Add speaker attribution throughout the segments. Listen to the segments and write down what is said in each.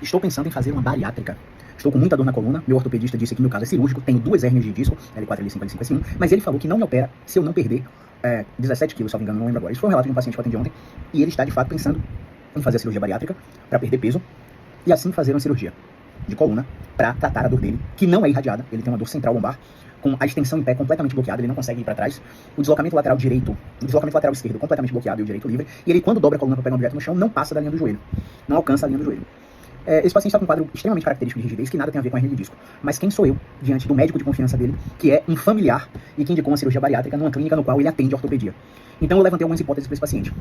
Speaker 1: Estou pensando em fazer uma bariátrica. Estou com muita dor na coluna, meu ortopedista disse que meu caso é cirúrgico, tenho 2 hérnias de disco, L4, L5, L5, S1, mas ele falou que não me opera se eu não perder 17 quilos, se não me engano, não lembro agora. Isso foi um relato de um paciente que eu atendi ontem, e ele está de fato pensando em fazer a cirurgia bariátrica para perder peso, e assim fazer uma cirurgia de coluna para tratar a dor dele, que não é irradiada, ele tem uma dor central lombar, com a extensão em pé completamente bloqueada, ele não consegue ir para trás, o deslocamento lateral esquerdo completamente bloqueado e o direito livre, e ele quando dobra a coluna para pegar um objeto no chão, não passa da linha do joelho, não alcança a linha do joelho. Esse paciente está com um quadro extremamente característico de rigidez, que nada tem a ver com a hernia de disco. Mas quem sou eu, diante do médico de confiança dele, que é um familiar e que indicou uma cirurgia bariátrica numa clínica no qual ele atende ortopedia? Então eu levantei algumas hipóteses para esse paciente.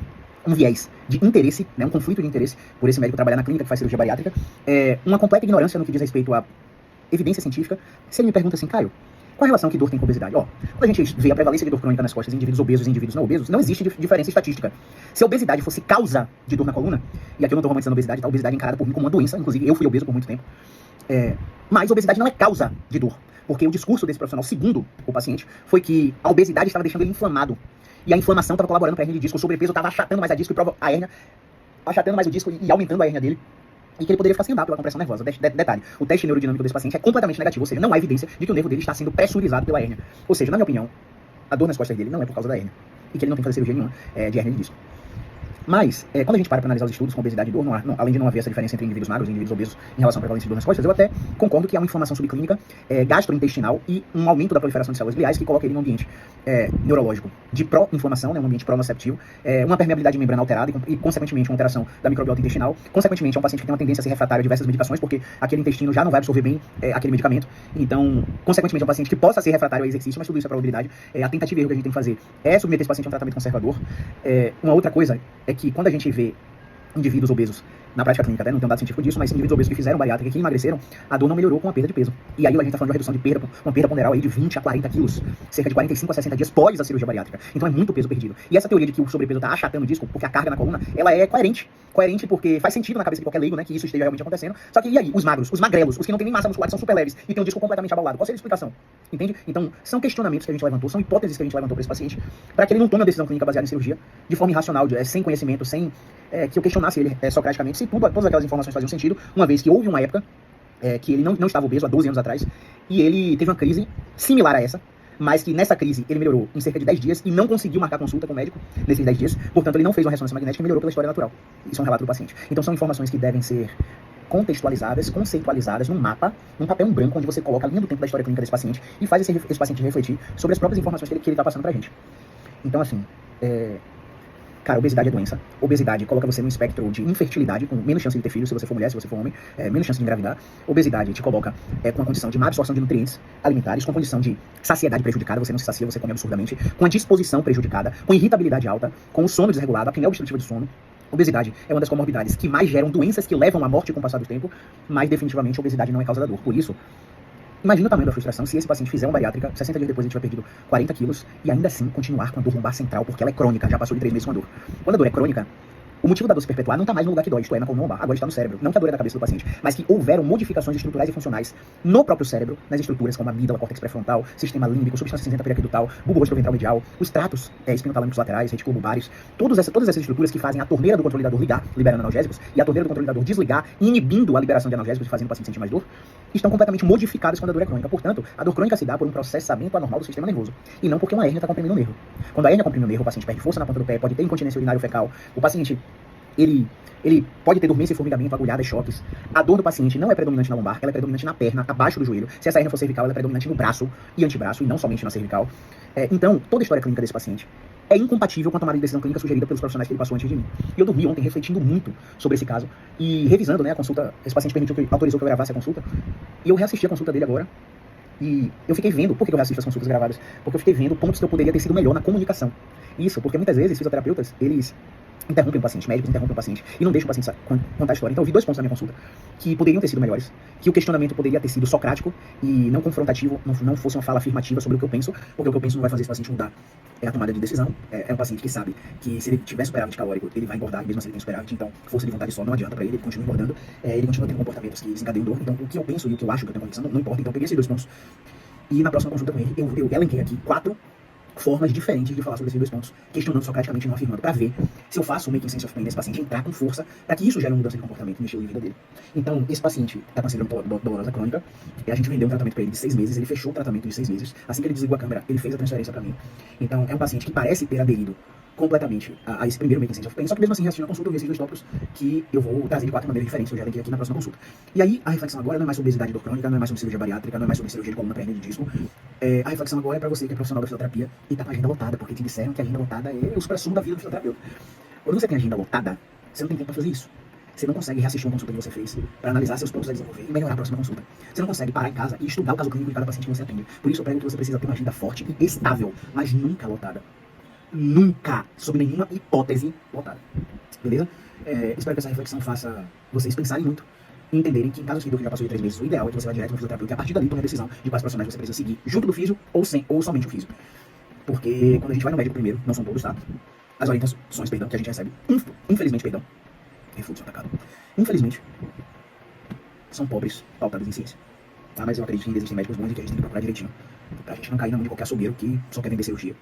Speaker 1: Um viés de interesse, né, um conflito de interesse por esse médico trabalhar na clínica que faz cirurgia bariátrica, uma completa ignorância no que diz respeito à evidência científica. Se ele me pergunta assim, Caio, qual a relação que dor tem com obesidade? Quando a gente vê a prevalência de dor crônica nas costas em indivíduos obesos e indivíduos não obesos, não existe diferença estatística. Se a obesidade fosse causa de dor na coluna, e aqui eu não estou romantizando a obesidade, tá? A obesidade é encarada por mim como uma doença, inclusive eu fui obeso por muito tempo, mas a obesidade não é causa de dor, porque o discurso desse profissional, segundo o paciente, foi que a obesidade estava deixando ele inflamado, e a inflamação estava colaborando para a hernia de disco, o sobrepeso estava achatando mais a disco e a hernia, achatando mais o disco e aumentando a hernia dele, e que ele poderia ficar sem andar pela compressão nervosa. Detalhe, o teste neurodinâmico desse paciente é completamente negativo, ou seja, não há evidência de que o nervo dele está sendo pressurizado pela hérnia. Ou seja, na minha opinião, a dor nas costas dele não é por causa da hérnia, e que ele não tem que fazer cirurgia nenhuma de hérnia de disco. Mas, quando a gente para analisar os estudos com obesidade e dor, além de não haver essa diferença entre indivíduos magros e indivíduos obesos em relação à prevalência de dor nas costas, eu até concordo que há uma inflamação subclínica gastrointestinal e um aumento da proliferação de células gliais que coloca ele num ambiente neurológico de pró-inflamação, né, um ambiente pró-noceptivo, uma permeabilidade de membrana alterada e, consequentemente, uma alteração da microbiota intestinal. Consequentemente, é um paciente que tem uma tendência a ser refratário a diversas medicações, porque aquele intestino já não vai absorver bem aquele medicamento. Então, consequentemente, é um paciente que possa ser refratário ao exercício, mas tudo isso é probabilidade. A tentativa e erro que a gente tem que fazer é submeter esse paciente a um tratamento conservador. Uma outra coisa é que, quando a gente vê indivíduos obesos na prática clínica, não tem um dado científico disso, mas indivíduos obesos que fizeram bariátrica e que emagreceram, a dor não melhorou com a perda de peso. E aí a gente tá falando de uma redução de perda, uma perda ponderal aí de 20 a 40 quilos, cerca de 45 a 60 dias pós a cirurgia bariátrica. Então é muito peso perdido. E essa teoria de que o sobrepeso tá achatando o disco, porque a carga na coluna, ela é coerente. Coerente porque faz sentido na cabeça de qualquer leigo, né, que isso esteja realmente acontecendo. Só que e aí, os magros, os magrelos, os que não têm nem massa muscular, são super leves e tem um disco completamente abaulado. Qual seria a explicação? Entende? Então, são questionamentos que a gente levantou, são hipóteses que a gente levantou para esse paciente, para que ele não tome uma decisão clínica baseada em cirurgia, de forma irracional, sem conhecimento, sem que eu questionasse ele socraticamente, se todas aquelas informações faziam sentido, uma vez que houve uma época que ele não estava obeso, há 12 anos atrás, e ele teve uma crise similar a essa, mas que nessa crise ele melhorou em cerca de 10 dias e não conseguiu marcar consulta com o médico nesses 10 dias, portanto ele não fez uma ressonância magnética e melhorou pela história natural. Isso é um relato do paciente. Então são informações que devem ser contextualizadas, conceitualizadas num mapa, num papel em branco, onde você coloca a linha do tempo da história clínica desse paciente e faz esse paciente refletir sobre as próprias informações que ele está passando pra gente. Então, assim, cara, obesidade é doença. Obesidade coloca você num espectro de infertilidade, com menos chance de ter filho, se você for mulher, se você for homem, menos chance de engravidar. Obesidade te coloca com a condição de má absorção de nutrientes alimentares, com a condição de saciedade prejudicada, você não se sacia, você come absurdamente, com a disposição prejudicada, com irritabilidade alta, com o sono desregulado, a apneia obstrutiva do sono. Obesidade é uma das comorbidades que mais geram doenças que levam à morte com o passar do tempo, mas definitivamente a obesidade não é causa da dor. Por isso, imagina o tamanho da frustração se esse paciente fizer uma bariátrica, 60 dias depois ele tiver perdido 40 quilos e ainda assim continuar com a dor lombar central, porque ela é crônica, já passou de 3 meses com a dor. Quando a dor é crônica, o motivo da dor se perpetuar não está mais no lugar que dói, isto é, na coluna lombar, agora está no cérebro. Não que a dor é da cabeça do paciente, mas que houveram modificações estruturais e funcionais no próprio cérebro, nas estruturas como a amígdala, córtex pré-frontal, sistema límbico, substância cinzenta periaquedutal, bulbo rostroventral medial, os tratos espinotalâmicos laterais, retículo bulbares, todas essas estruturas que fazem a torneira do controle da dor ligar, liberando analgésicos, e a torneira do controle da dor desligar, inibindo a liberação de analgésicos e fazendo o paciente sentir mais dor, estão completamente modificadas quando a dor é crônica. Portanto, a dor crônica se dá por um processamento anormal do sistema nervoso, e não porque uma hérnia está comprimindo o nervo. Quando a hérnia comprime o nervo, o paciente perde força na ponta do pé, pode ter incontinência urinária ou fecal, o paciente ele pode ter dormência e formigamento, agulhadas, choques. A dor do paciente não é predominante na lombar, ela é predominante na perna, abaixo do joelho. Se essa hérnia for cervical, ela é predominante no braço e antebraço, e não somente na cervical. Então, toda a história clínica desse paciente é incompatível com a tomada de decisão clínica sugerida pelos profissionais que ele passou antes de mim. E eu dormi ontem refletindo muito sobre esse caso e revisando, né, a consulta. Esse paciente autorizou que eu gravasse a consulta, e eu reassisti a consulta dele agora. E eu fiquei vendo, por que eu reassisto as consultas gravadas? Porque eu fiquei vendo pontos que eu poderia ter sido melhor na comunicação. Isso, porque muitas vezes fisioterapeutas, eles interrompem o paciente, médicos interrompem o paciente e não deixam o paciente contar a história. Então eu vi 2 pontos na minha consulta que poderiam ter sido melhores, que o questionamento poderia ter sido socrático e não confrontativo, não fosse uma fala afirmativa sobre o que eu penso, porque o que eu penso não vai fazer esse paciente mudar a tomada de decisão. É um paciente que sabe que se ele tiver superávit calórico, ele vai engordar, mesmo se ele tem superávit, então força de vontade só não adianta pra ele continua engordando, ele continua tendo comportamentos que desencadeiam dor. Então o que eu penso e o que eu acho que eu tenho convicção não importa. Então eu peguei esses 2 pontos e na próxima consulta com ele eu elenquei aqui 4 formas diferentes de falar sobre esses dois pontos, questionando socraticamente e não afirmando, para ver se eu faço o making sense of pain desse paciente entrar com força, para que isso gere uma mudança de comportamento no estilo de vida dele. Então, esse paciente está com síndrome dolorosa crônica, e a gente vendeu um tratamento para ele de 6 meses, ele fechou o tratamento de 6 meses, assim que ele desligou a câmera, ele fez a transferência para mim. Então, é um paciente que parece ter aderido completamente a esse primeiro making sense of pain, só que mesmo assim, assistindo a consulta, eu vi esses dois tópicos que eu vou trazer de 4 maneiras diferentes, eu já daqui na próxima consulta. E aí, a reflexão agora não é mais sobre obesidade crônica, não é mais sobre cirurgia bariátrica, não é mais sobre cirurgia de coluna, perna de disco. A reflexão agora é para você que é profissional da fisioterapia e tá com a agenda lotada, porque te disseram que a agenda lotada é o supra-sumo da vida do fisioterapeuta. Quando você tem a agenda lotada, você não tem tempo para fazer isso. Você não consegue reassistir uma consulta que você fez para analisar seus pontos a desenvolver e melhorar a próxima consulta. Você não consegue parar em casa e estudar o caso clínico de cada paciente que você atende. Por isso eu prego que você precisa ter uma agenda forte e estável, mas nunca lotada. Nunca, sob nenhuma hipótese, lotada. Beleza? Espero que essa reflexão faça vocês pensarem muito e entenderem que em caso de que já passou de 3 meses, o ideal é que você vá direto no fisioterapeuta e a partir dali tome a decisão de quais profissionais você precisa seguir, junto do físio ou somente o físio. Porque quando a gente vai no médico primeiro, não são todos, tá? As orientações, perdão, que a gente recebe, infelizmente, perdão, refluxo atacado, infelizmente, são pobres, pautadas em ciência. Tá? Mas eu acredito que existem médicos bons e que a gente tem que procurar direitinho, pra gente não cair na mão de qualquer açougueiro que só quer vender cirurgia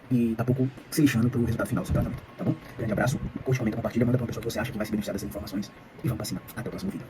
Speaker 1: e tá pouco se lixando pro resultado final do seu tratamento, tá bom? Grande abraço, curte, comenta, compartilha, manda pra uma pessoa que você acha que vai se beneficiar dessas informações e vamos pra cima. Até o próximo vídeo.